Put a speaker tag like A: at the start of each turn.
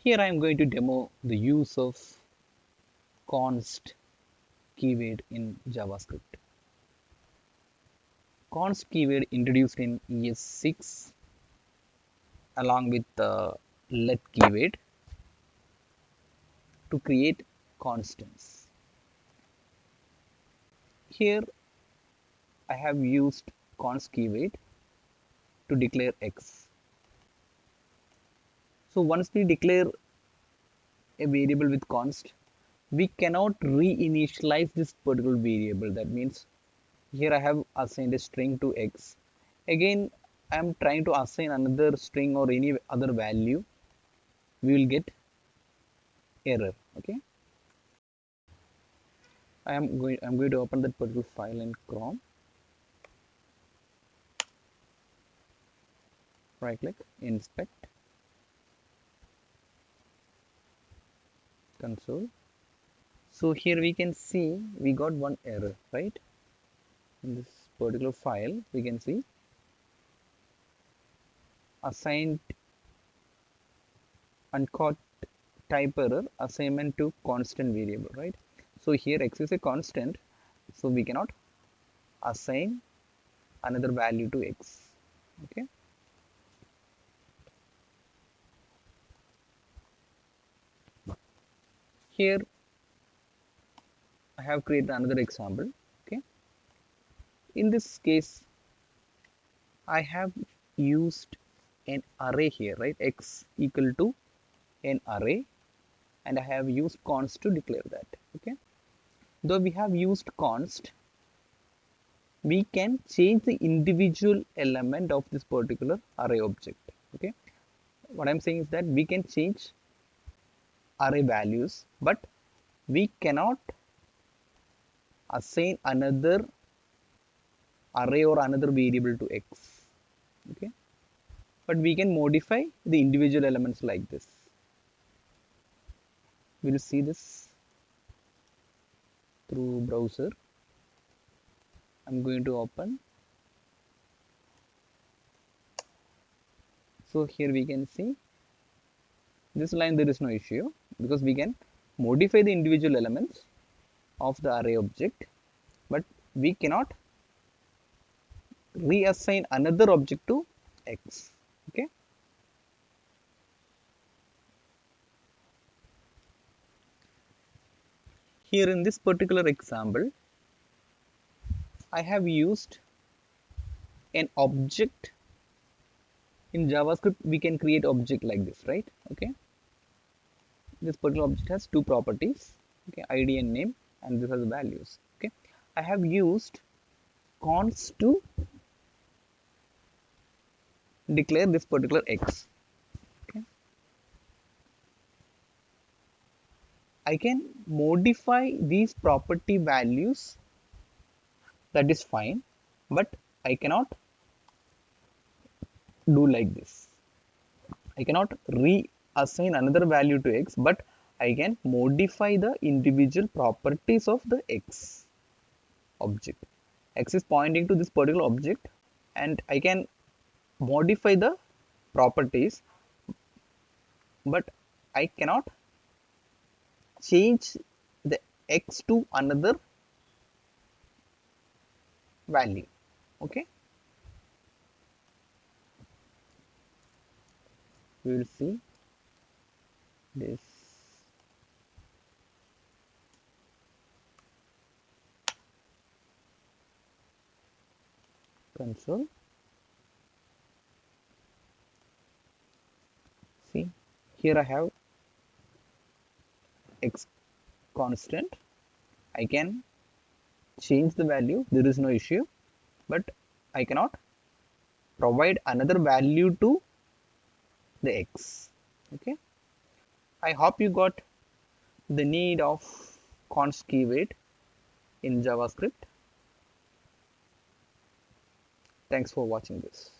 A: Here I am going to demo the use of const keyword in JavaScript. Const keyword introduced in ES6 along with the let keyword to create constants. Here I have used const keyword to declare x. So once we declare a variable with const, we cannot reinitialize this particular variable. That means here I have assigned a string to x. Again, I am trying to assign another string or any other value. We will get error. Okay. I'm going to open that particular file in Chrome. Right click, inspect, console. So here we can see we got one error, right? In this particular file, we can see assigned uncaught type error assignment to constant variable, right? So here x is a constant, so we cannot assign another value to x. Okay. Here I have created another example. Okay. In this case, I have used an array here, right? X equal to an array, and I have used const to declare that. Okay. Though we have used const, we can change the individual element of this particular array object. Okay. What I'm saying is that we can change array values, but we cannot assign another array or another variable to x. Okay. But we can modify the individual elements like this. We'll see this through browser. I'm going to open. So here we can see this line, there is no issue because we can modify the individual elements of the array object, but we cannot reassign another object to x. Okay. Here in this particular example, I have used an object. In JavaScript, we can create object like this, right? Okay. This particular object has two properties, okay, ID and name, and this has values. Okay. I have used const to declare this particular x. Okay. I can modify these property values, that is fine, but I cannot do like this. I cannot reassign another value to x, but I can modify the individual properties of the x object. X is pointing to this particular object, and I can modify the properties, but I cannot change the x to another value. Okay. We will see this. Console. See, here I have x constant. I can change the value, there is no issue, but I cannot provide another value to the x. Okay. I hope you got the need of const keyword in JavaScript. Thanks for watching this.